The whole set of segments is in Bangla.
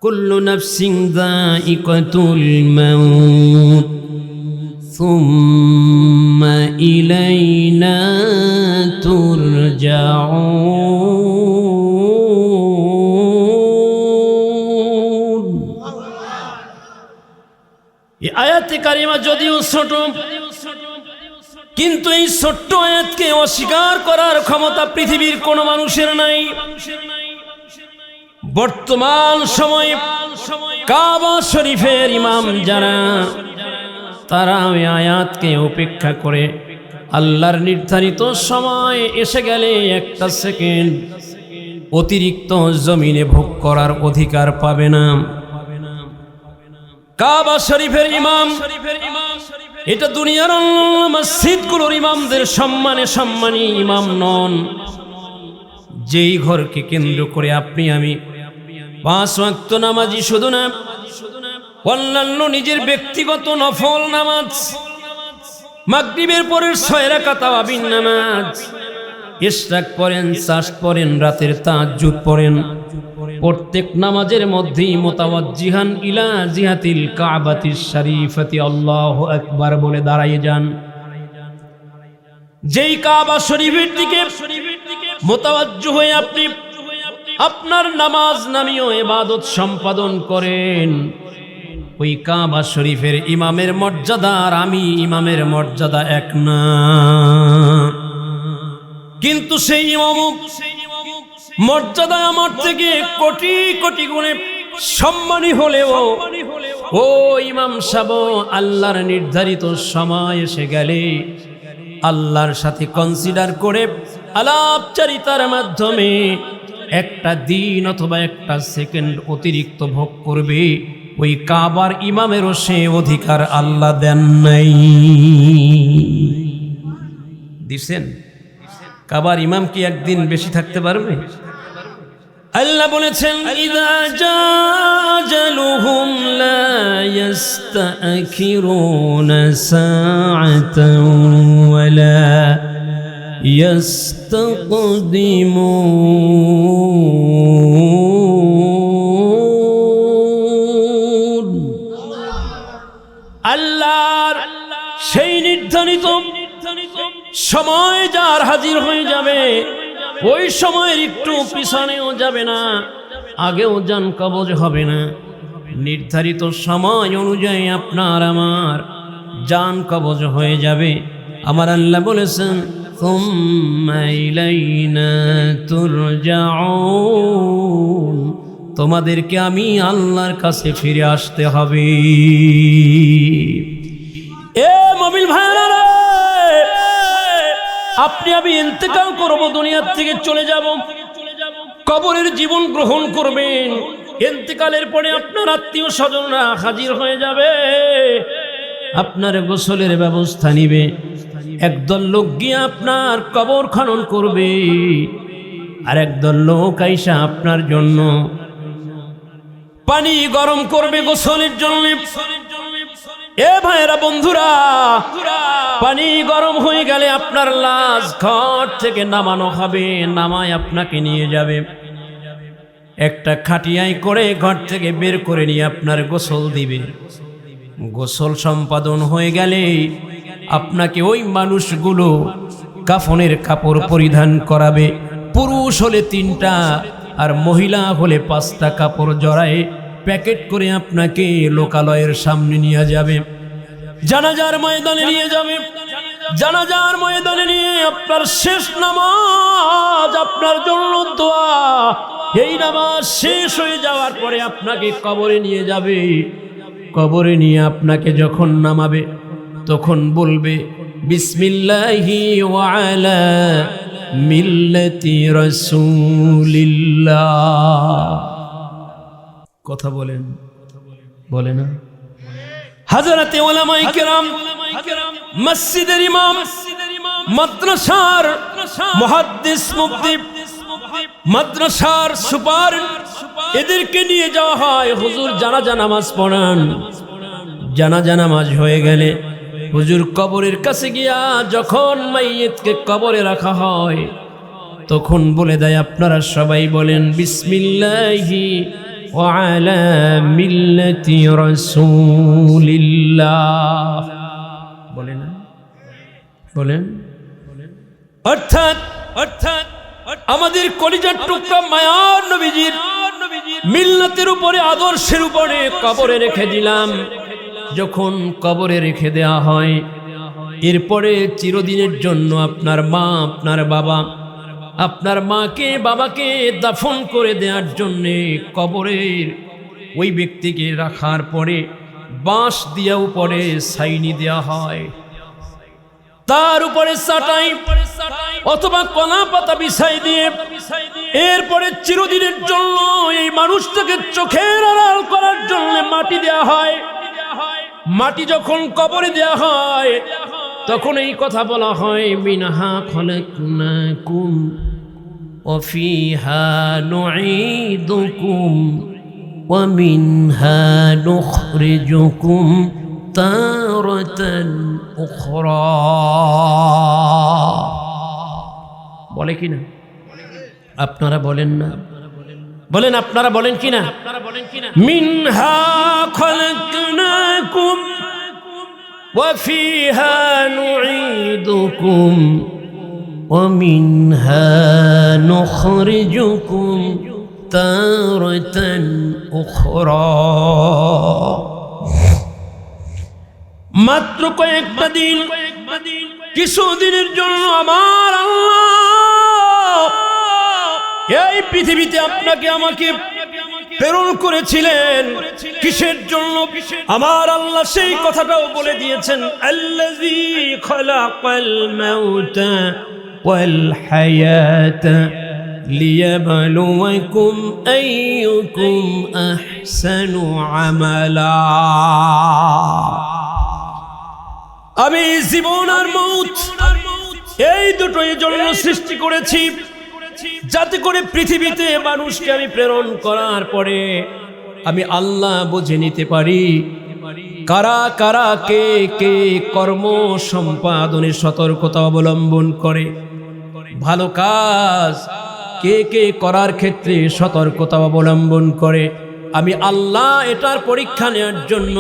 কুল্লু নাফসিন যায়িকাতুল মাউত সুম্মা ইলাইনা তুরজাউন। এই আয়াতে কারিমা যদিও ছোট, কিন্তু এই ছোট্ট আয়াতকে অস্বীকার করার ক্ষমতা পৃথিবীর কোনো মানুষের নাই। বর্তমান সময়ে কাবা শরীফের ইমাম যারা, তারা ওই আয়াতকে উপেক্ষা করে আল্লাহর নির্ধারিত সময় এসে গেলে একটা সেকেন্ড অতিরিক্ত জমিনে ভোগ করার অধিকার পাবে না। কাবা শরীফের ইমাম এটা দুনিয়ার মসজিদগুলোর ইমামদের সম্মানে সম্মানী ইমাম নন। যেই ঘরকে কেন্দ্র করে আপনি আমি 5 ওয়াক্ত নামাজি শুধু না, অন্যান্য নিজের ব্যক্তিগত নফল নামাজ, মাগরিবের পরের 6 রাকাত তাওয়াবিন নামাজ, ইশরাক পড়েন, চাশ পড়েন, রাতের তাহাজ্জুদ পড়েন, প্রত্যেক নামাজের মধ্যেই মুতাওয়াজ্জিহান ইলা জিহাতিল কাবাতিশ শরীফাতি আল্লাহু আকবার বলে দাঁড়িয়ে যান। যেই কাবা শরীফের দিকে মুতাওয়াজ্জিহ হয়ে আপনি আপনার নামাজ নামিয়ে ইবাদত সম্পাদন করেন, ওই কাবা শরীফের ইমামের মর্যাদা আর আমি ইমামের মর্যাদা এক না। কিন্তু সেই ইমাম মর্যাদা আমার থেকে কোটি কোটি গুণে সম্মানী হলেও ও ইমাম সাহেব আল্লাহর নির্ধারিত সময় এসে গেলে আল্লাহর সাথে কনসিডার করে আলাপচারিতার মাধ্যমে একটা দিন অথবা একটা সেকেন্ড অতিরিক্ত ভোগ করবে, ওই কাবার ইমামেরও সে অধিকার আল্লাহ দেন নাই। দিছেন? কাবার ইমাম কি একদিন বেশি থাকতে পারবে? আল্লাহ বলেছেন ইযা জাজালুহুম লা ইস্তাখিরুনা সাআতান ওয়ালা ইস্তাকদিমুন। আল্লাহর সেই নির্ধারিত সময় যার হাজির হয়ে যাবে, ওই সময়ের একটু পিছনেও যাবে না, আগেও যান কবজ হবে না। নির্ধারিত সময় অনুযায়ী আপনার আমার জান কবজ হয়ে যাবে। আমার আল্লাহ বলেছেন সুম্মা ইলাইনা তুরজাউন, তোমাদেরকে আমি আল্লাহর কাছে ফিরে আসতে হবে। এ মুমিন ভাইরা, আপনি আমি ইন্তেকাল করব, দুনিয়ার থেকে চলে যাব, কবরের জীবন গ্রহণ করবেন। ইন্তেকালের পরে আপনার আত্মীয় স্বজনরা হাজির হয়ে যাবে, আপনার গোসলের ব্যবস্থা নিবে। একদল লোক গিয়ে আপনার কবর খনন করবে, আর একদল লোক আইসা আপনার জন্য পানি গরম করবে গোসলের জন্য। এ ভাইরা বন্ধুরা, পানি গরম হয়ে গেলে আপনার লাশ ঘর থেকে নামানো হবে, নামায় আপনাকে নিয়ে যাবে, একটা খাটিয়ায় করে ঘর থেকে বের করে নিয়ে আপনার গোসল দিবে। গোসল সম্পাদন হয়ে গেলে আপনাকে ওই মানুষগুলো কাফনের কাপড় পরিধান করাবে। পুরুষ হলে 3টা আর মহিলা হলে 5টা কাপড় জড়ায় প্যাকেট করে আপনাকে লোকালয়ের সামনে নিয়ে যাবে, জানাজার ময়দানে নিয়ে যাবে। জানাজার ময়দানে নিয়ে আপনার শেষ নামাজ, আপনার জন্য দোয়া, এই নামাজ শেষ হয়ে যাওয়ার পরে আপনাকে কবরে নিয়ে যাবে। কবরে নিয়ে আপনাকে যখন নামাবে তখন বলবে বিসমিল্লাহি ওয়া আলা মিল্লাতি রাসূলিল্লাহ। কথা বলেন, বলে না? হযরতে উলামায়ে কেরাম, মসজিদের ইমাম, মাদ্রাসার মুহাদ্দিস, মুফতি, মাদ্রাসার সুপার, এদেরকে নিয়ে যাওয়া হয়। হুজুর জানাজা নামাজ পড়ান। জানাজা নামাজ হয়ে গেলে হুজুর কবরের কাছে গিয়া যখন মাইয়িতকে কবরে রাখা হয় তখন বলে দেয়, আপনারা সবাই বলেন বিসমিল্লাহি وعلى ملة رسول الله বলেন বলেন অর্থাৎ আমাদের কলিজার টুকরা মায়ার নবীজির মিল্লাতের উপরে আদর্শের উপরে কবরে রেখে দিলাম। যখন কবরে রেখে দেয়া হয় এরপরে চিরদিনের জন্য আপনার মা আপনার বাবা আপনার মাকে বাবাকে দাফন করে দেওয়ার জন্যে কবরের ওই ব্যক্তিকে রাখার পরে বাঁশ দিয়া উপরে ছাইনি দেওয়া হয়, তার উপরে চাটাই অথবা কলা পাতা বিছাই দিয়ে এরপরে চিরদিনের জন্য এই মানুষটাকে চোখের আড়াল করার জন্য মাটি দেওয়া হয়। মাটি যখন কবরে দেওয়া হয় তখন এই কথা বলা হয় মিনহা খলাকনাকুম ওয়া ফিহা নুঈদুকুম ওয়া মিনহা নুখরিজুকুম তারাতান উখরা। বলে কিনা? আপনারা বলেন না? বলেন আপনারা বলেন কিনা? মিনহা খলাকনাকুম ওয়া ফিহা নুঈদুকুম ওয়া মিনহা নুখরিজুকুম তারাতান উখরা। মাত্র কয়েকটা দিন কিছুদিনের জন্য আমার আল্লাহ এই পৃথিবীতে আপনাকে আমাকে প্রেরণ করেছিলেন। কিসের জন্য? আমার আল্লাহ সেই কথাটাও বলে দিয়েছেন, আল্লাযী খালাকাল মাউতা ওয়াল হায়াতা লিয়াবলুয়াকুম আইয়ুকুম আহসানু আমালা। আমি জীবন আর মৌত এই দুটোই জন্য সৃষ্টি করেছি যাতে করে পৃথিবীতে মানুষকে আমি প্রেরণ করার পরে আমি আল্লাহ বুঝে নিতে পারি কারা কারা কে কে কর্ম সম্পাদনে সতর্কতা অবলম্বন করে, ভালো কাজ কে কে করার ক্ষেত্রে সতর্কতা অবলম্বন করে। আমি আল্লাহ এটার পরীক্ষা নেওয়ার জন্য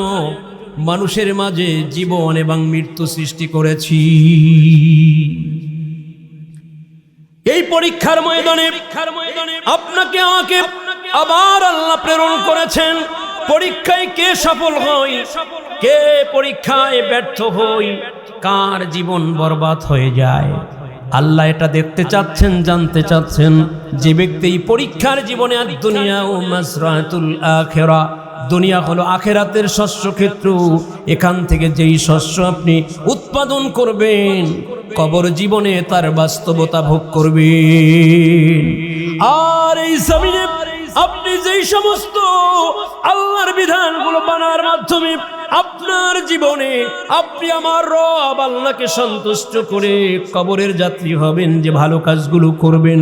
মানুষের মাঝে জীবন এবং মৃত্যু সৃষ্টি করেছি। এই পরীক্ষার ময়দানে আপনাকে আমাকে আবার আল্লাহ প্রেরণ করেছেন। পরীক্ষায় কে সফল হয়, কে পরীক্ষায় ব্যর্থ হয়, কার জীবন বরবাদ হয়ে যায়, আল্লাহ এটা দেখতে চাচ্ছেন, জানতে চাচ্ছেন। যে ব্যক্তি এই পরীক্ষার জীবনে আর দুনিয়া ও মাসরাতুল আখিরা, দুনিয়া হলো আখেরাতের শস্য ক্ষেত্র, এখান থেকে যেই শস্য আপনি উৎপাদন করবেন কবর জীবনে তার বাস্তবতা ভোগ করবেন। আর এই জমিনে আপনি যেই সমস্ত আল্লাহর বিধানগুলো মানার মাধ্যমে আপনার জীবনে আপনি আমার রব আল্লাহকে সন্তুষ্ট করে কবরের যাত্রী হবেন, যে ভালো কাজগুলো করবেন,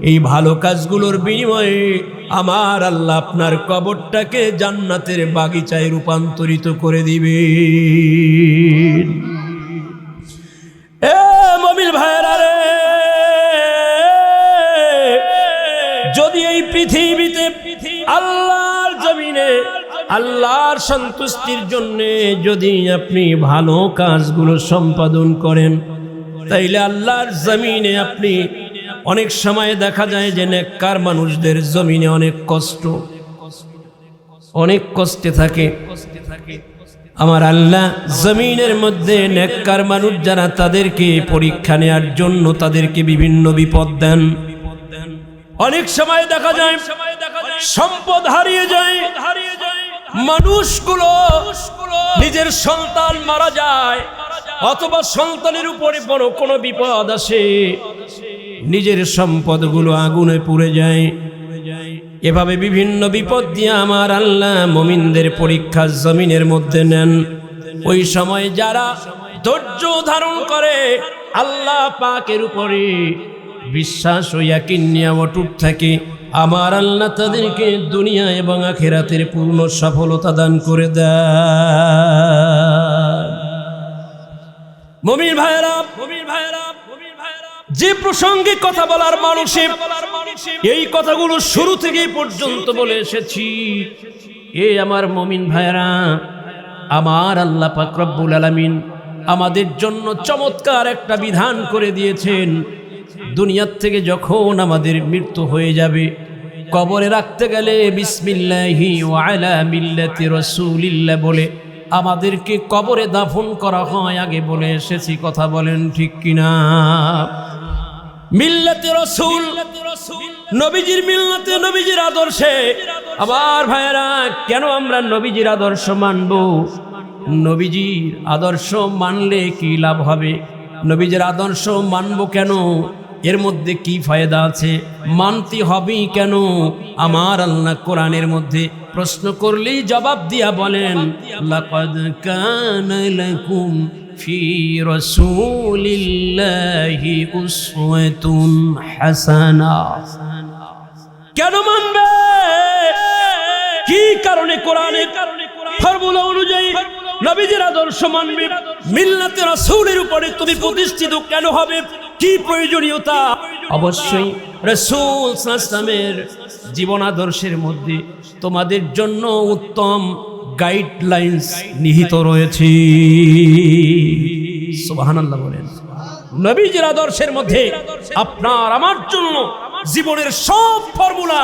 এই ভালো কাজগুলোর বিনিময়ে আমার আল্লাহ আপনার কবরটাকে জান্নাতের বাগিচায় রূপান্তরিত করে দিবেন। এ মুমিন ভাইরা রে, যদি এই পৃথিবীতে আল্লাহর জমিনে আল্লাহর সন্তুষ্টির জন্য যদি আপনি ভালো কাজগুলো সম্পাদন করেন, তাইলে আল্লাহর জমিনে আপনি অনেক সময় দেখা যায় যে নেককার মানুষদের জমিনে অনেক কষ্ট, অনেক কষ্টে থাকে। আমার আল্লাহ জমিনের মধ্যে নেককার মানুষ যারা, তাদেরকে পরীক্ষা নেওয়ার জন্য তাদেরকে বিভিন্ন বিপদ দেন। অনেক সময় দেখা যায় সম্পদ হারিয়ে যায়, মানুষগুলো নিজের সন্তান মারা যায়, অথবা সন্তানের উপরে বড় কোনো বিপদ আসে, নিজের সম্পদগুলো আগুনে পুড়ে যায়। এভাবে বিভিন্ন বিপদ দিয়ে আমার আল্লাহ মুমিনদের পরীক্ষা জমিনের মধ্যে নেন। ওই সময় যারা ধৈর্য ধারণ করে আল্লাহ পাকের উপরে বিশ্বাস ও ইয়াকিন নিয়ে অটুট থাকে, আমার আল্লাহ তাদেরকে দুনিয়া এবং আখিরাতের পূর্ণ সফলতা দান করে দেয়। মুমিন ভাইরা, যে প্রসঙ্গে কথা বলার মানুষে এই কথাগুলো শুরু থেকে পর্যন্ত বলে এসেছি। এ আমার মুমিন ভাইরা, আমার আল্লাহ পাক রব্বুল আলামিন আমাদের জন্য চমৎকার একটা বিধান করে দিয়েছেন। দুনিয়ার থেকে যখন আমাদের মৃত্যু হয়ে যাবে, কবরে রাখতে গেলে বিসমিল্লাহি ওয়া আলা মিল্লাতি রাসূলিল্লাহ বলে আমাদেরকে কবরে দাফন করা হয়। আগে বলে এসেছি, কথা বলেন ঠিক কিনা? মিল্লাতে রাসূল, নবীজির মিল্লাতে, নবীজির আদর্শে। আবার ভাইরা, কেন আমরা নবীজির আদর্শ মানব? নবীজির আদর্শ মানলে কি লাভ হবে? নবীজির আদর্শ মানব কেন? এর মধ্যে কি ফায়দা আছে? মানতে হবেই কেন? আমার আল্লাহ কোরআনের মধ্যে প্রশ্ন করলেই জবাব দিয়া বলেন, লাকাদ কানা লাকুম ফি রাসূলিল্লাহি উসওয়াতুন হাসানা। কেন মানবে? কি কারণে? কোরআনের ফর্মুলা অনুযায়ী নবীজির আদর্শ মানবে। মিল্লাতে রাসূলের উপরে তুমি প্রতিষ্ঠিত কেন হবে? কি প্রয়োজনীয়তা? অবশ্যই রাসূল সাল্লাল্লাহু আলাইহি ওয়াসাল্লামের জীবন আদর্শের মধ্যে তোমাদের জন্য উত্তম গাইডলাইন্স নিহিত রয়েছে। সুবহানাল্লাহ বলেন। নবীজির আদর্শের মধ্যে আপনার আমার জন্য জীবনের সব ফর্মুলা,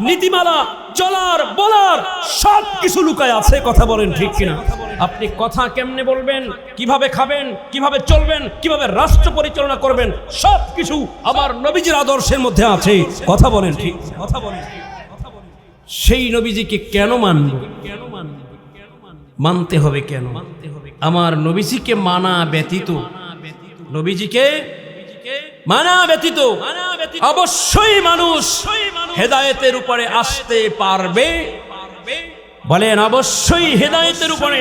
নীতিমালা, চলার বলার সব কিছু লুকায় আছে। কথা বলেন ঠিক কিনা? আপনি কথা কেমনে বলবেন, কিভাবে খাবেন, কিভাবে চলবেন, কিভাবে রাষ্ট্র পরিচালনা করবেন, সব কিছু আমার নবীজির আদর্শের মধ্যে আছে। কথা বলেন ঠিক? কথা বলেন। সেই নবীজিকে কেন মানব? মানতে হবে কেন? আমার নবীজিকে মানা ব্যতীত, নবীজিকে মানা ব্যতীত অবশ্যই মানুষ হেদায়েতের উপরে আসতে পারবে? বলেন, অবশ্যই হেদায়েতের উপরে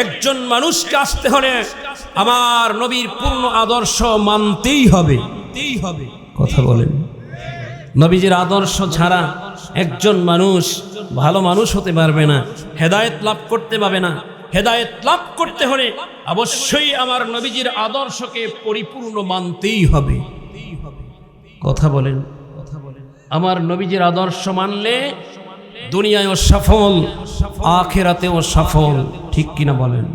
একজন মানুষকে আসতে হলে আমার নবীর পূর্ণ আদর্শ মানতেই হবে। কথা বলেন। নবীজির আদর্শ ছাড়া একজন মানুষ ভালো মানুষ হতে পারবে না, হেদায়েত লাভ করতে পারবে না। হেদায়েত লাভ করতে হলে অবশ্যই আমার নবীজির আদর্শকে পরিপূর্ণ মানতেই হবে। কথা বলেন। আমার নবীজির আদর্শ মানলে দুনিয়ায়ও সফল, আখিরাতেও সফল। ঠিক কিনা বলেন?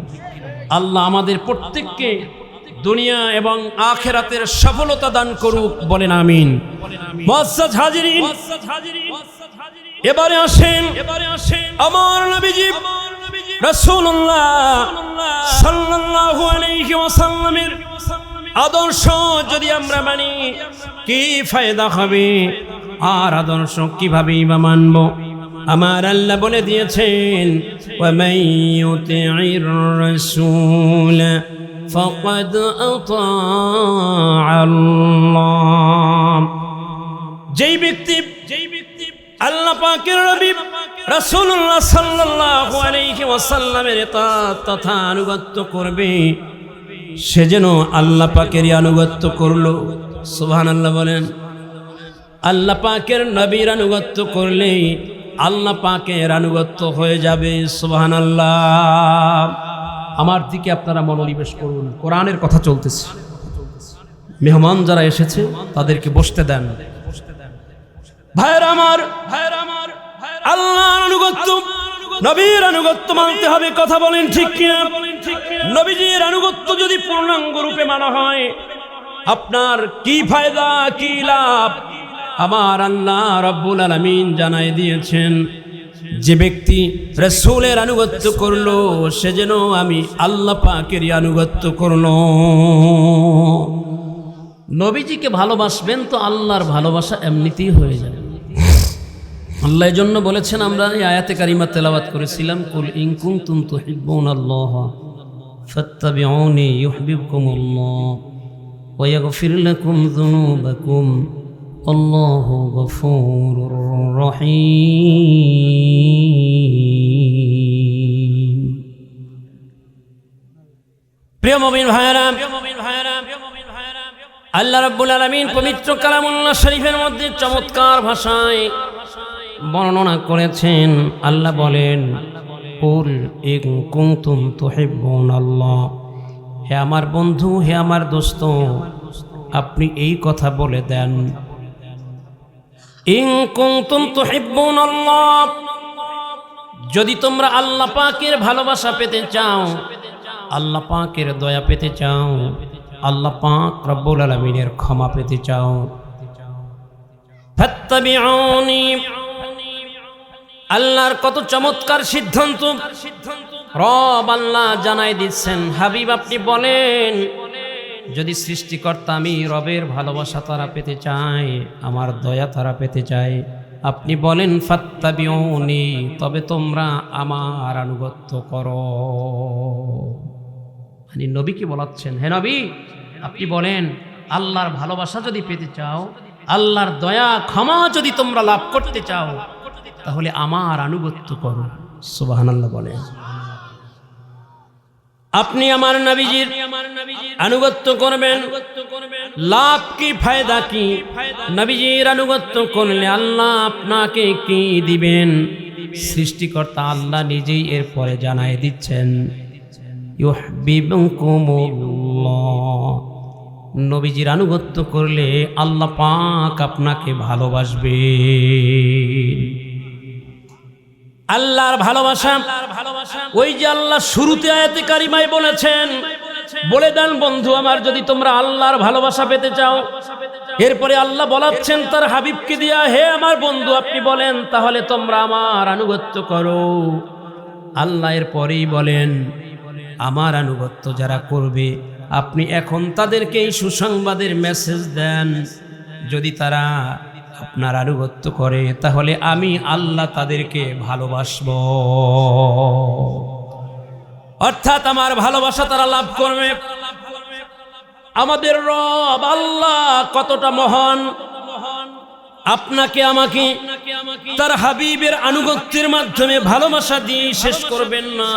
আল্লাহ আমাদের প্রত্যেককে দুনিয়া এবং আখিরাতের সফলতা দান করুক। বলেন আমিন। মুআজ্জাজ হাজিরিন, এবারে আসেন আমার নবীজি রাসূলুল্লাহ সাল্লাল্লাহু আলাইহি ওয়াসাল্লামের আদর্শ যদি আমরা মানি কি ফায়দা হবে? আর আদর্শ কিভাবে বা মানব? আমার আল্লাহ বলে দিয়েছেন, ওয়া মান ইউতি'ইর রাসূল ফাকাদ আতা'আল্লাহ। যেই ব্যক্তি আল্লাহ পাকের নবী রাসূলুল্লাহ সাল্লাল্লাহু আলাইহি ওয়াসাল্লামের ইতাআত তথা আনুগত্য করবে, সে যেন আল্লাহ পাকেরই আনুগত্য করলো। সুবহানাল্লাহ বলেন। আল্লাহ পাকের নবীর আনুগত্য করলে আল্লাহ পাকের আনুগত্য হয়ে যাবে। সুবহানাল্লাহ। আমার দিকে আপনারা মনোনিবেশ করুন। কোরআনের কথা চলতেছে। মেহমান যারা এসেছে তাদেরকে বসতে দেন। ভাইরা আমার, আল্লাহর আনুগত্য, নবীর আনুগত্য মানতে হবে। কথা বলেন ঠিক কিনা? নবীজির আনুগত্য যদি পূর্ণাঙ্গ রূপে মানা হয় আপনার কি ফায়দা, কি লাভ? আমার আল্লাহ রাব্বুল আলামিন জানাই দিয়েছেন, যে ব্যক্তি রাসূলের আনুগত্য করলো সে যেন আমি আল্লাহ পাকেরই আনুগত্য করলো। নবীজিকে ভালোবাসবেন তো আল্লাহর ভালোবাসা এমনিতেই হয়ে যাবে। আল্লাহ এই জন্য বলেছেন, আমরা এই আয়াতে কারিমা তেলাওয়াত করেছিলাম, কুল ইন কুনতুম তুহিব্বুনাল্লাহ ফাত্তাবিউনি ইউহিব্বুকুমুল্লাহ ওয়া ইয়াগফির লাকুম যুনুবাকুম আল্লাহু গফুরুর রহিম। প্রিয় মুমিন ভাইরা, আল্লাহ রাব্বুল আলামিন পবিত্র কালামুল্লাহ শরীফের মধ্যে চমৎকার ভাষায় বর্ণনা করেছেন। আল্লাহ বলেন, কুল ইন কুনতুম তুহিব্বুনাল্লাহ, হে আমার বন্ধু, হে আমার দোস্ত, আপনি এই কথা বলে দেন, ইন কুনতুম তুহিব্বুনাল্লাহ, যদি তোমরা আল্লাহ পাকের ভালোবাসা পেতে চাও, আল্লাহ পাকের দয়া পেতে চাও, আল্লাহ পাক রব্বুল আলামিনের ক্ষমা পেতে চাও, ফাত্তাবিউনি। আল্লাহর কত চমৎকার সিদ্ধান্ত রব আল্লাহ জানাই দিচ্ছেন। হাবিব আপনি বলেন, যদি সৃষ্টিকর্তা আমি রবের ভালোবাসা তারা পেতে চায়, আমার দয়া তারা পেতে চায়, আপনি বলেন ফাত্তাবিউনি, তবে তোমরা আমার আনুগত্য করো। মানে নবী কি বলাচ্ছেন, হে নবী আপনি বলেন আল্লাহর ভালোবাসা যদি পেতে চাও, আল্লাহর দয়া ক্ষমা যদি তোমরা লাভ করতে চাও, তাহলে আমার আনুগত্য করো। সুবহানাল্লাহ বলেন। আপনি আমার নবীজির আনুগত্য করবেন, লাভ কি ফায়দা কি? নবীজির আনুগত্য করলে আল্লাহ আপনাকে কি দিবেন? সৃষ্টিকর্তা আল্লাহ নিজেই এরপরে জানাই দিচ্ছেন, ইউহিব্বুকুমুল্লাহ। নবীজির আনুগত্য করলে আল্লাহ পাক আপনাকে ভালোবাসবেন। আল্লাহর ভালোবাসা, ওই যে আল্লাহ শুরুতে আয়াতে কারিমায় বলেছেন, বলে দেন বন্ধু আমার, যদি তোমরা আল্লাহর ভালোবাসা পেতে চাও। এরপরে আল্লাহ বলাচ্ছেন তার হাবিবকে দিয়া, হে আমার বন্ধু আপনি বলেন তাহলে তোমরা আমার আনুগত্য করো। আল্লাহ এর পরেই বলেন, আমার আনুগত্য যারা করবে আপনি এখন তাদেরকে এই সুসংবাদের মেসেজ দেন, যদি তারা আপনার আনুগত্য করে তাহলে আমি আল্লাহ তাদেরকে ভালোবাসবো। অর্থাৎ আমার ভালোবাসা তারা লাভ করবে। আমাদের রব আল্লাহ কতটা মহান, আপনাকে আমাকে তার হাবিবের আনুগত্যের মাধ্যমে ভালোবাসা দিয়ে শেষ করবেন না।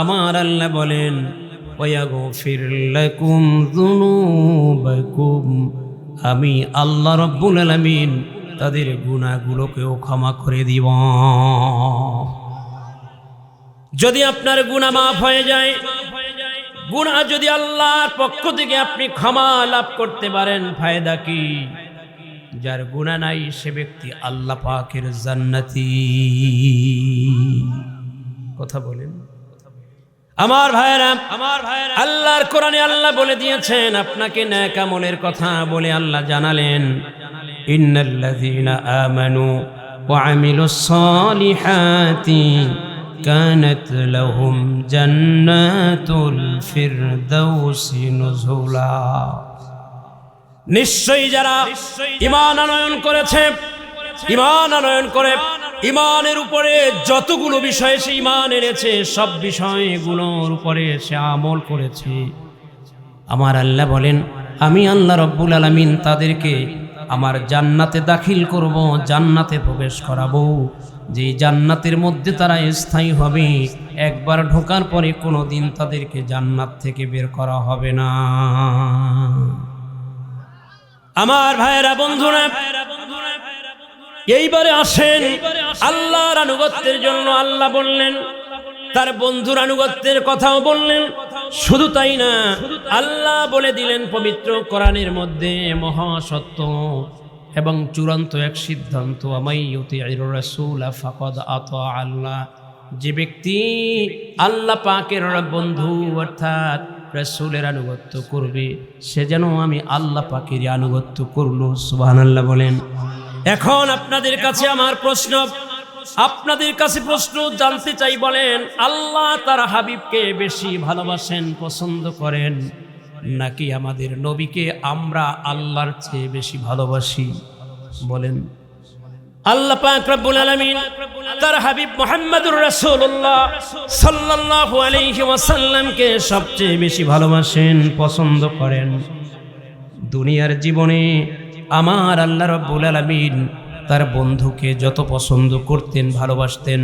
আমার আল্লাহ বলেন, ওয়াগফির লাকুম যুনুবাকুম, আমি আল্লাহ রব্বুল আলামিন তাদের গুনাহগুলোকেও ক্ষমা করে দিব। যদি আপনার গুনাহ মাফ হয়ে যায়, গুনাহ যদি আল্লাহর পক্ষ থেকে আপনি ক্ষমা লাভ করতে পারেন, ফায়দা কি? যার গুনাহ নাই সে ব্যক্তি আল্লাহ পাকের জান্নাতি। কথা বলেন আমার ভাইরা, আল্লাহর কোরআনে আল্লাহ বলে দিয়েছেন, আপনাকে নেক আমলের কথা বলে আল্লাহ জানালেন, ইন্নাল্লাযীনা আমানু ওয়া আমিলুস সালিহাতি কানাত লাহুম জান্নাতুল ফিরদাউসি নুজুলা। নিশ্চয়ই যারা ঈমান আনয়ন করেছে, ঈমান আনয়ন করে ঈমানের উপরে যতগুলো বিষয় সে ঈমান এনেছে, সব বিষয়গুলোর উপরে সে আমল করেছে, আমার আল্লাহ বলেন আমি আল্লাহ রব্বুল আলামিন তাদেরকে আমার জান্নাতে দাখিল করব, জান্নাতে প্রবেশ করাবো। যে জান্নাতের মধ্যে তারা স্থায়ী হবে, একবার ঢোকার পরে কোনোদিন তাদেরকে জান্নাত থেকে বের করা হবে না। আমার ভাইরা, বন্ধুরা, এইবারে আসেন আল্লাহর আনুগত্যের জন্য। আল্লাহ বললেন, তার বন্ধুর আনুগত্যের কথাও বললেন। শুধু তাই না, আল্লাহ বলে দিলেন পবিত্র কোরআনের মধ্যে মহাসত্য এবং চূড়ান্ত এক সিদ্ধান্ত, আমাইয়ুতির রাসূল ফাকাদ আতা আল্লাহ। যে ব্যক্তি আল্লাহ পাকের বন্ধু অর্থাৎ রাসূলের আনুগত্য করবে, সে যেন আমি আল্লাহ পাকের আনুগত্য করলো। সুবহানাল্লাহ বলেন। এখন আপনাদের কাছে আমার প্রশ্ন, আপনাদের কাছে প্রশ্ন জানতে চাই, বলেন আল্লাহ তার হাবিবকে বেশি ভালোবাসেন, পছন্দ করেন, নাকি আমাদের নবীকে আমরা আল্লাহর চেয়ে বেশি ভালোবাসি? বলেন। আল্লাহ পাক রব্বুল আলামিন তার হাবিব মুহাম্মদুর রাসূলুল্লাহ সাল্লাল্লাহু আলাইহি ওয়াসাল্লামকে সবচেয়ে বেশি ভালোবাসেন, পছন্দ করেন। দুনিয়ার জীবনে আমার আল্লাহ রব্বুল আলামিন তার বন্ধুকে যত পছন্দ করতেন, ভালোবাসতেন,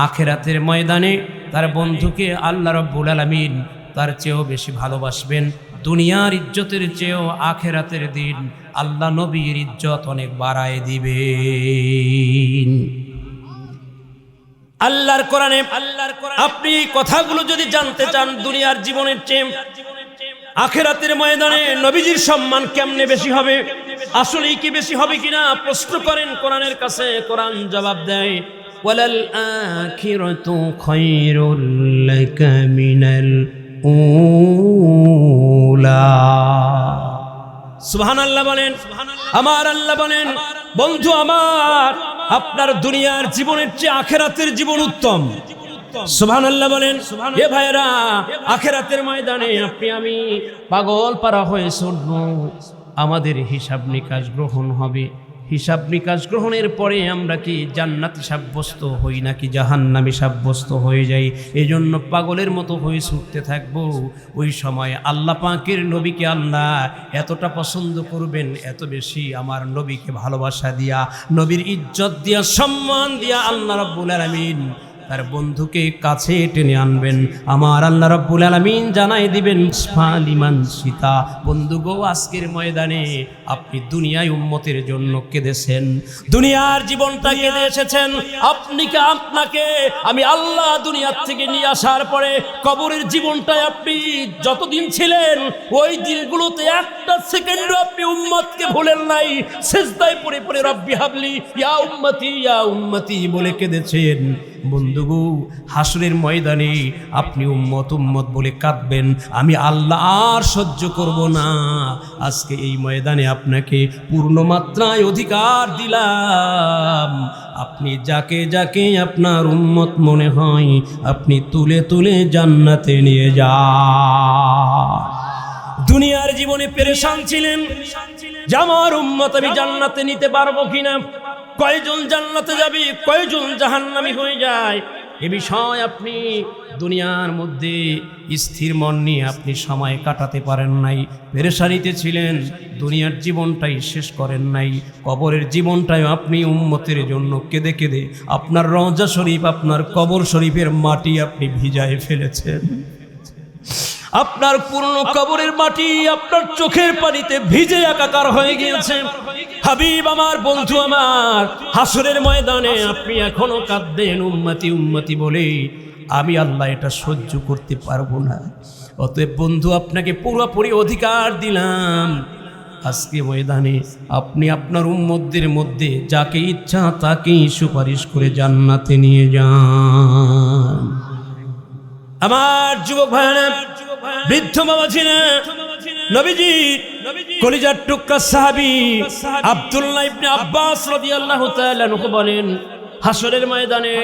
আখিরাতের ময়দানে তার বন্ধুকে আল্লাহ রব্বুল আলামিন তার চেয়েও বেশি ভালোবাসবেন। দুনিয়ার ইজ্জতের চেয়েও আখিরাতের দিন আল্লাহ নবীর ইজ্জত অনেক বাড়ায় দিবেন। আল্লাহর কোরআনে আপনি কথাগুলো যদি জানতে চান, দুনিয়ার জীবনের চেয়ে আখিরাতের ময়দানে নবীজির সম্মান কেমনে বেশি হবে, আসলেই কি বেশি হবে কিনা প্রশ্ন করেন কোরআনের কাছে, কোরআন জবাব দেয় ওয়ালাল আখিরাতু খায়রুল লাকা মিনাল উলা। সুবহানাল্লাহ বলেন। আমার আল্লাহ বলেন, বন্ধু আমার, আপনার দুনিয়ার জীবনের চেয়ে আখিরাতের জীবন উত্তম। সুবহানাল্লাহ বলেন। এ ভাইরা, আখিরাতের ময়দানে আপনি আমি পাগল পারা হয়ে ছুটব, আমাদের হিসাব নিকাশ গ্রহণ হবে। হিসাব নিকাশ গ্রহণের পরে আমরা কি জান্নাতি সাব্যস্ত হই নাকি জাহান্নামী সাব্যস্ত হয়ে যাই। এই জন্য পাগলের মতো হয়ে ছুটতে থাকবো। ওই সময় আল্লাহ পাকের নবীকে আল্লাহ এতটা পছন্দ করবেন, এত বেশি আমার নবীকে ভালোবাসা দিয়া, নবীর ইজ্জত দিয়া, সম্মান দিয়া আল্লাহ রাব্বুল আলামিন তার বন্ধুকে কাছে টেনে আনবেন। আমার আল্লাহ রাব্বুল আলামিন জানাই দিবেন ফালিমান সীতা, বন্ধু গো, আজকের ময়দানে আপনি দুনিয়ায় উম্মতের জন্য কেঁদেছেন, দুনিয়ার জীবনটা কেঁদে এসেছেন। আপনাকে আমি আল্লাহ দুনিয়ার থেকে নিয়ে আসার পরে কবরের জীবনটায় আপনি যতদিন ছিলেন ওই দিনগুলোতে একটা সেকেন্ডও আপনি উম্মতকে ভুলেন নাই। সিজদায় পড়ে পড়ে রব্বি হাবলি ইয়া উম্মতি বলে কেঁদেছেন। বন্ধুগো, হাসরের ময়দানে আপনি উম্মত বলে কাঁদবেন, আমি আল্লাহ আর সহ্য করব না। আজকে এই ময়দানে আপনাকে পূর্ণ মাত্রায় অধিকার দিলাম, আপনি যাকে যাকে আপনার উম্মত মনে হয় আপনি তুলে তুলে জান্নাতে নিয়ে যান। দুনিয়ার জীবনে পেরেশান ছিলেন যে আমার উম্মত আমি জান্নাতে নিতে পারবো কিনা, কয়জন জান্নাতে যাবে, কয়জন জাহান্নামী হয়ে যায়, এ বিষয় আপনি দুনিয়ার মধ্যে স্থির মন নিয়ে আপনি সময় কাটাতে পারেন নাই, পেরেশানিতে ছিলেন, দুনিয়ার জীবনটাই শেষ করেন নাই, কবরের জীবনটাই আপনি উম্মতের জন্য কেঁদে কেঁদে আপনার রওজা শরীফ, আপনার কবর শরীফের মাটি আপনি ভিজায় ফেলেছেন। আপনার পুরনো কবরের মাটি আপনার চোখের পানিতে ভিজে একাকার হয়ে গিয়েছে। হাবিব আমার, বন্ধু আমার, হাসরের ময়দানে আপনি এখনো কাঁদবেন উম্মতি উম্মতি বলে, আমি আল্লাহ এটা সহ্য করতে পারবো না। অতএব বন্ধু, আপনাকে পুরোপুরি অধিকার দিলাম, আজকে ময়দানে আপনি আপনার উম্মতদের মধ্যে যাকে ইচ্ছা তাকেই সুপারিশ করে জান্নাতে নিয়ে যান। আমার যুবক ভাইরা, বৃদ্ধ বাবাজিরা, নবীজি কলিজার টুকরা সাহাবী আব্দুল্লাহ ইবনে আব্বাস রাদিয়াল্লাহু তাআলা আনহু বলেন, হাসরের ময়দানে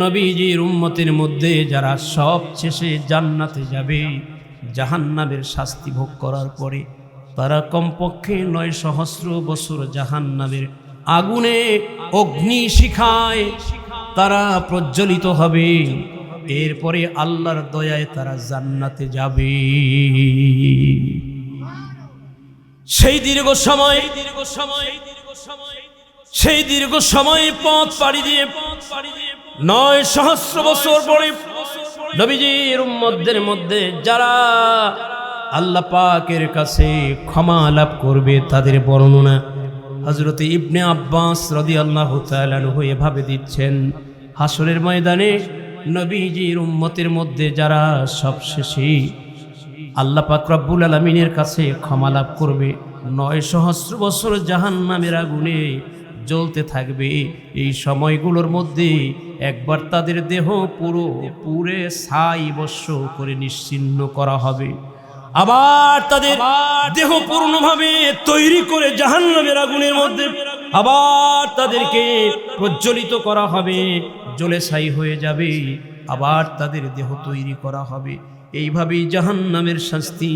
নবীজির উম্মতের মধ্যে যারা সবশেষে জান্নাতে যাবে, জাহান্নামের শাস্তি ভোগ করার পরে তারা কমপক্ষে ৯,০০০ বছর জাহান্নামের আগুনে অগ্নি শিখায় তারা প্রজ্বলিত হবে। এরপরে আল্লাহর দয়ায় তারা জান্নাতে যাবে। সেই দীর্ঘ সময় পথ পাড়ি দিয়ে ৯,০০০ বছর পরে নবীজির উম্মতদের মধ্যে যারা আল্লাহ পাকের কাছে ক্ষমা লাভ করবে তাদের বর্ণনা হযরত ইবনে আব্বাস রাদিয়াল্লাহু তাআলা আনহু এভাবে দিচ্ছেন, হাসরের ময়দানে নবীজির উম্মতের মধ্যে যারা সবশেষে আল্লাহ পাক রব্বুল আলামিনের কাছে ক্ষমা লাভ করবে, ৯,০০০ বছর জাহান্নামের আগুনে জ্বলতে থাকবে। এই সময়গুলোর মধ্যে একবার তাদের দেহ পুরে ছাই বর্ষ করে নিশ্চিহ্ন করা হবে, আবার তাদের দেহ পূর্ণভাবে তৈরি করে জাহান্নামের আগুনের মধ্যে আবার তাদেরকে প্রজ্বলিত করা হবে, জ্বলে ছাই হয়ে যাবে, আবার তাদের দেহ তৈরি করা হবে। এইভাবেই জাহান্নামের শাস্তি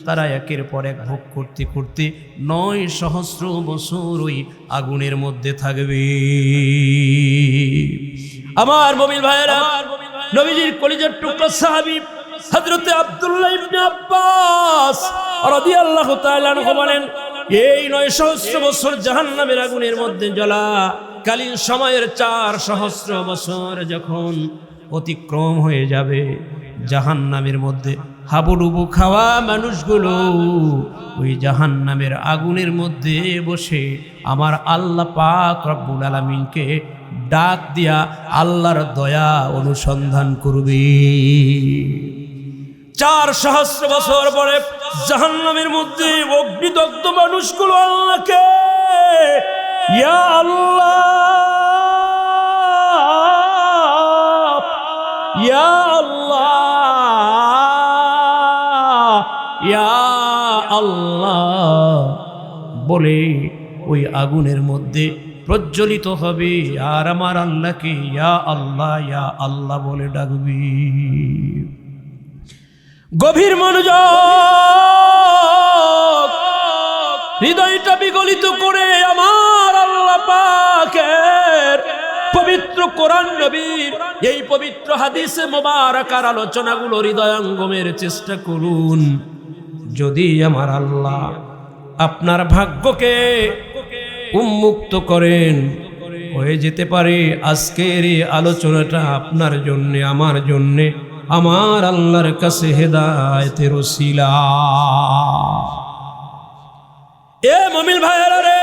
তারা একের পর এক ভোগ করতে করতে ৯,০০০ বছর ওই আগুনের মধ্যে থাকবে। আমার মুমিন ভাইরা, নবীজির কলিজার টুকরা সাহাবী হযরত আব্দুল্লাহ ইবনে আব্বাস রাদিয়াল্লাহু তাআলা আনহু বলেন, এই ৯,০০০ বছর জাহান্নামের আগুনের মধ্যে জ্বলা কালীন সময়ের ৪,০০০ বছর যখন অতিক্রম হয়ে যাবে, জাহান্নামের মধ্যে হাবুডুবু খাওয়া মানুষগুলো ওই জাহান্নামের আগুনের মধ্যে বসে আমার আল্লাহ পাক রব্বুল আলামিনকে ডাক দিয়া আল্লাহর দয়া অনুসন্ধান করবে। ৪,০০০ বছর পরে জাহান্নামের মধ্যে অগ্নিদগ্ধ মানুষগুলো আল্লাহকে ইয়া আল্লাহ ইয়া আল্লাহ ইয়া আল্লাহ বলে ওই আগুনের মধ্যে প্রজ্বলিত হবে, আর আমার আল্লাহকে ইয়া আল্লাহ বলে ডাকবি। গভীর মনোযোগ, হৃদয়টা বিগলিত করে আমার আল্লাহ পাকের পবিত্র কোরআন নবীর এই পবিত্র হাদিসে মোবারকার আলোচনাগুলো হৃদয়ঙ্গমের চেষ্টা করুন। যদি আমার আল্লাহ আপনার ভাগ্যকে উন্মুক্ত করেন, হয়ে যেতে পারে আজকের এই আলোচনাটা আপনার জন্যে, আমার জন্যে, আমার আল্লাহর কাছে হেদায়েতের ওসিলা। এ মুমিন ভাইরা রে,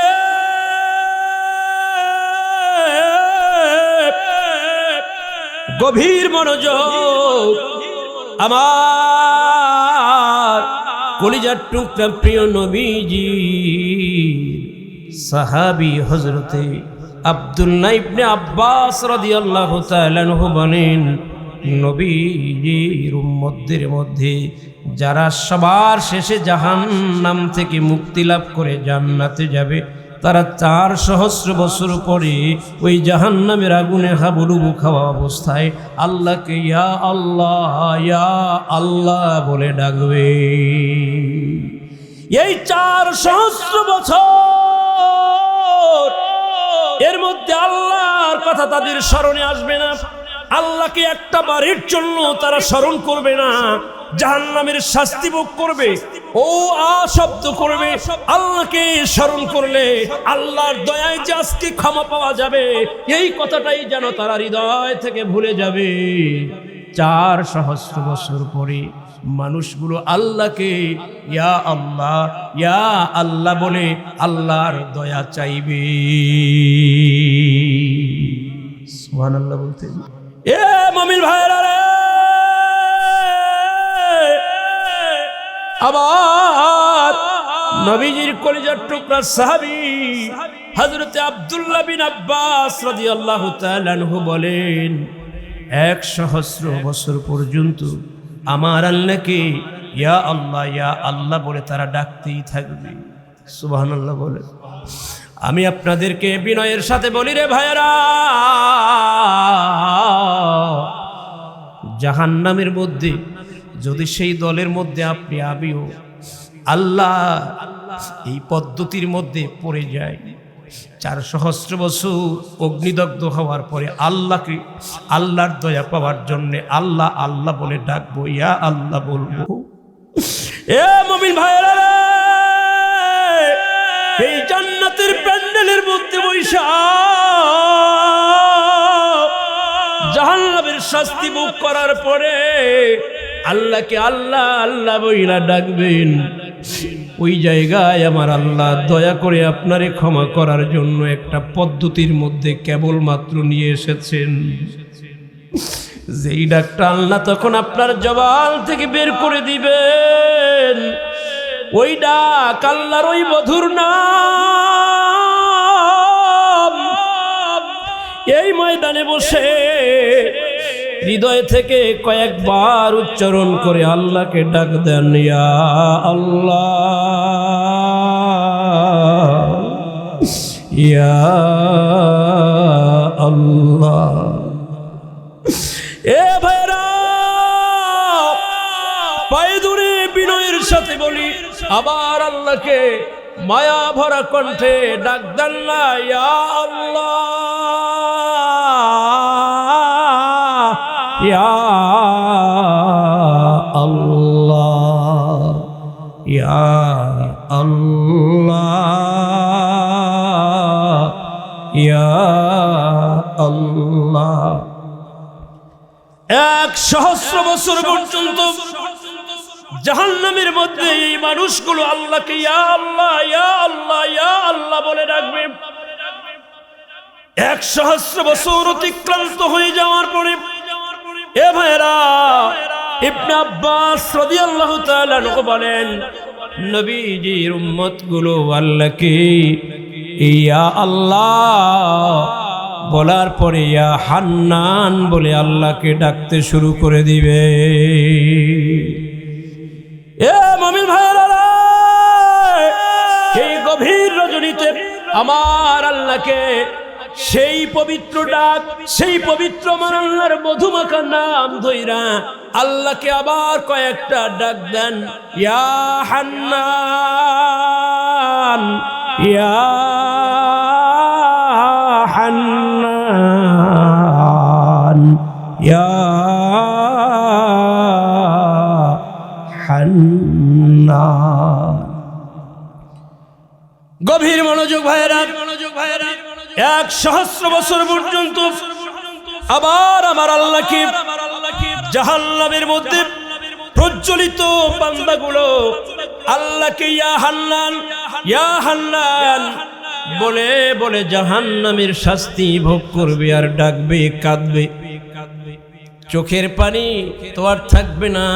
গভীর মনোযোগ, আমার কলিজার টুকরা প্রিয় নবীজি সাহাবী হযরতে আব্দুল্লাহ ইবনে আব্বাস রাদিয়াল্লাহু তাআলা আনহু বলেন, নবীজির উম্মতদের মধ্যে যারা সবার শেষে জাহান্নাম থেকে মুক্তি লাভ করে জান্নাতে যাবে, তারা 4 সহস্র বছর পরে ওই জাহান্নামের আগুনে হাবুডুবু খাওয়া অবস্থায় আল্লাহকে ইয়া আল্লাহ বলে ডাকবে। এই 4 সহস্র বছর এর মধ্যে আল্লাহর কথা তাদের স্মরণে আসবে না, আল্লাহকে একটা বারের জন্য তারা স্মরণ করবে না। জাহান্নামের শাস্তি ভোগ করবে, ও শব্দ করবে। আল্লাহকে স্মরণ করলে আল্লাহর দয়ায় যে আজকে ক্ষমা পাওয়া যাবে, এই কথাটাই যেন তারা হৃদয় থেকে ভুলে যাবে। 4 সহস্র বছর পরে মানুষগুলো আল্লাহকে ইয়া আল্লাহ বলে আল্লাহর দয়া চাইবে। সুবহানাল্লাহ বলতে এ মুমিন ভাইরা রে, আবার নবীজির কলিজার টুকরা সাহাবী হযরতে আব্দুল্লাহ বিন আব্বাস রাদিয়াল্লাহু তাআলা আনহু বলেন, 1 সহস্র বছর পর্যন্ত আমার আল্লাহকে ইয়া আল্লাহ বলে তারা ডাকতেই থাকবে। সুবহানাল্লাহ বলে। আমি আপনাদেরকে বিনয়ের সাথে বলি রে ভাইরা, জাহান্নামের মধ্যে যদি সেই দলের মধ্যে আপনি আমিও আল্লাহ এই পদ্ধতির মধ্যে পড়ে যায়, 4 সহস্র বছর অগ্নিদগ্ধ হওয়ার পরে আল্লাহকে আল্লাহর দয়া পাওয়ার জন্য আল্লাহ বলে ডাকবো, ইয়া আল্লাহ বলবো। এ মুমিন ভাইরা, এই জান্নাতের প্যান্ডেলের মধ্যে বৈশা জাহান্নামের শাস্তি ভোগ করার পরে আল্লাহকে আল্লাহ বইলা ডাকবেন। ওই জায়গায় আমার আল্লাহ দয়া করে আপনারে ক্ষমা করার জন্য একটা পদ্ধতির মধ্যে কেবলমাত্র নিয়ে এসেছেন। যেই ডাকটা আল্লাহ তখন আপনার জবান থেকে বের করে দিবেন, ওই ডাক আল্লাহর ওই মধুর নাম। এই ময়দানে বসে হৃদয় থেকে কয়েকবার উচ্চারণ করে আল্লাহকে ডাক দেন, ইয়া আল্লাহ। এ ভাইরা, পায়ে ধরে বিনয়ের সাথে বলি, আবার আল্লাহকে মায়া ভরা কণ্ঠে ডাক দেন না, ইয়া আল্লাহ, ইয়া আল্লাহ, ইয়া আল্লাহ, ইয়া আল্লাহ। 1 সহস্র বছর পর্যন্ত জাহান্নামের মধ্যে এই মানুষগুলো আল্লাহকে ইয়া আল্লাহ বলে ডাকবে। 1 সহস্র বছর অতিক্রান্ত হয়ে যাওয়ার পরে এ ভাইরা, ইবনে আব্বাস রাদিয়াল্লাহু তাআলা বলেন, নবীজির উম্মতগুলো আল্লাহকে ইয়া আল্লাহ বলার পরে ইয়া হান্নান বলে আল্লাহকে ডাকতে শুরু করে দিবে। এ মুমিন ভাইরা, এই গভীর রজনীতে আমার আল্লাহকে সেই পবিত্র ডাক, সেই পবিত্র আমার আল্লাহর মধুমাখা নাম ধইরা আল্লাহকে আবার কয়েকটা ডাক দেন, ইয়া হান্নান, ইয়া হান্নান, ইয়া হান্নান। গভীর মনোযোগ ভাইরা, 1,000 বছর পর্যন্ত আবার আমার আল্লাহকে জাহান্নামের মধ্যে প্রজ্বলিত বান্দাগুলো আল্লাহকে ইয়া হান্নান, ইয়া হান্নান বলে বলে জাহান্নামের শাস্তি ভোগ করবে আর ডাকবে, কাঁদবে, চোখের পানি তো আর থাকবে না।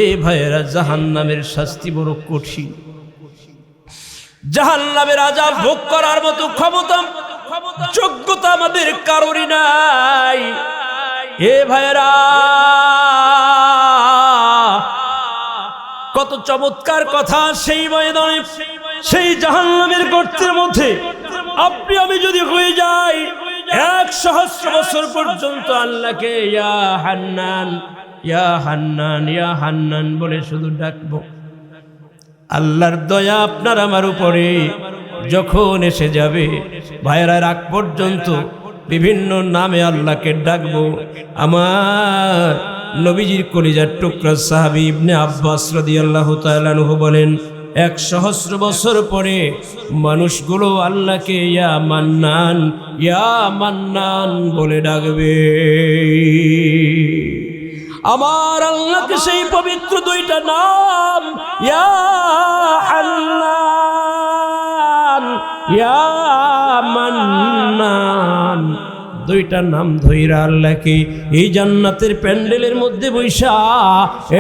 এ ভাইয়েরা, জাহান্নামের শাস্তি বড় কঠিন। জাহান্নামের আযাব ভোগ করার মতো ক্ষমতা, যোগ্যতা আমাদের কারোরই নাই। এ ভাইয়েরা, কত চমৎকার কথা সেই ময়দানে, সেই জাহান্নামের গর্তের মধ্যে আপনি আমি যদি হয়ে যাই 1,000 বছর পর্যন্ত আল্লাহকে ইয়া হান্নান, ইয়া হান্নান, ইয়া হান্নান বলে শুধু ডাকবো, আল্লাহর দয়া আপনার আমার উপরে যখন এসে যাবে ভাইয়েরা, রাগ পর্যন্ত বিভিন্ন নামে আল্লাহকে ডাকবো। আমার নবীজির কলিজার টুকরা সাহাবী ইবনে আব্বাস রাদিয়াল্লাহু তাআলা আনহু বলেন, 1,000 বছর পরে মানুষগুলো আল্লাহকে ইয়া মান্নান, ইয়া মান্নান বলে ডাকবে। আমার আল্লাহকে সেই পবিত্র দুইটা নাম, ইয়া হান্নান, ইয়া মান্নান, দুইটা নাম ধইরা আল্লাহকে এই জান্নাতের প্যান্ডেলের মধ্যে বৈশা,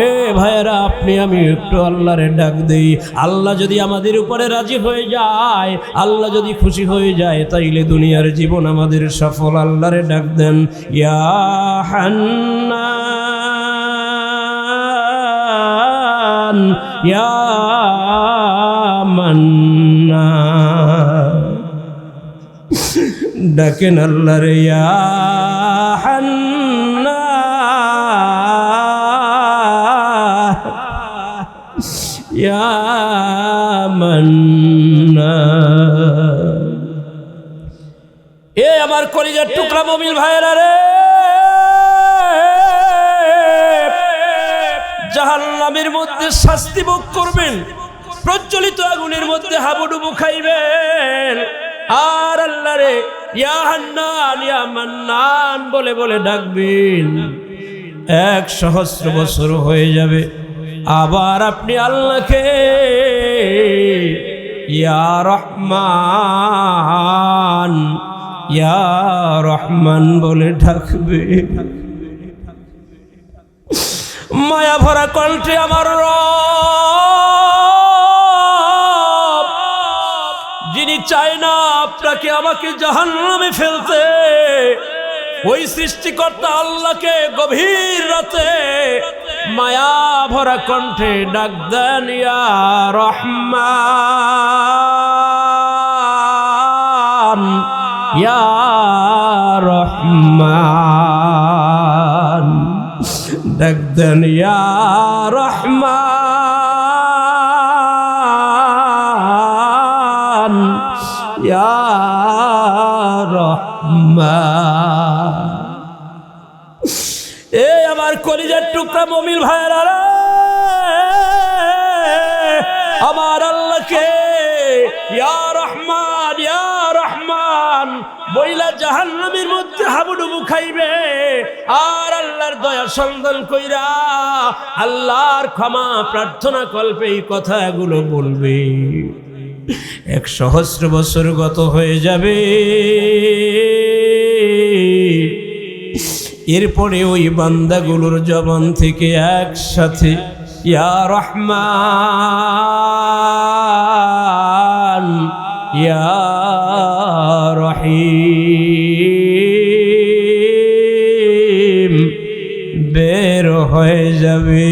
এ ভাইয়েরা, আপনি আমি একটু আল্লাহরে ডাক দেই। আল্লাহ যদি আমাদের উপরে রাজি হয়ে যায়, আল্লাহ যদি খুশি হয়ে যায়, তাইলে দুনিয়ার জীবন আমাদের সফল। আল্লাহরে ডাক দেন, ইয়া হান্নান, ইয়া মান্নান, ডাকেন আল্লাহরে ইয়া হান্নান, ইয়া মান্নান। এ আমার কলিজার টুকরা মুমিন ভাইরা রে, জাহান্নামের মধ্যে শাস্তি ভোগ করবেন, প্রজ্বলিত আগুনের মধ্যে হাবুডুবু খাইবেন, আর আল্লাহরে ইয়া হান্নান, ইয়া মান্নান বলে বলে ডাকবেন। 1,000 বছর হয়ে যাবে, আবার আপনি আল্লাহকে ইয়া রহমান, ইয়া রহমান বলে ডাকবে। মায়া ভরা কণ্ঠে আমার রব, যিনি চায় না আপনাকে আমাকে জাহান্নামে ফেলতে, ওই সৃষ্টিকর্তা আল্লাহকে গভীর রাতে মায়া ভরা কণ্ঠে ডাক দেন, ইয়া রহমান, ইয়া রহমান, ডাক দেন, ইয়া রহমান, ইয়া রহমান। এ আমার কলিজার টুকরা মুমিন ভাইরা রে, আমার আল্লাহকে ইয়া রহমান, ইয়া রহমান বইলা জাহান্নামের মধ্যে হাবুডুবু খাইবে, আর আল্লাহর দয়া সন্ধান কইরা আল্লাহর ক্ষমা প্রার্থনা কল্পে এই কথাগুলো বলবে। 1,000 বছর গত হয়ে যাবে, এরপরে ওই বান্দাগুলোর জবান থেকে একসাথে ইয়া রহমান ইয়া রহিম বের হয়ে যাবে।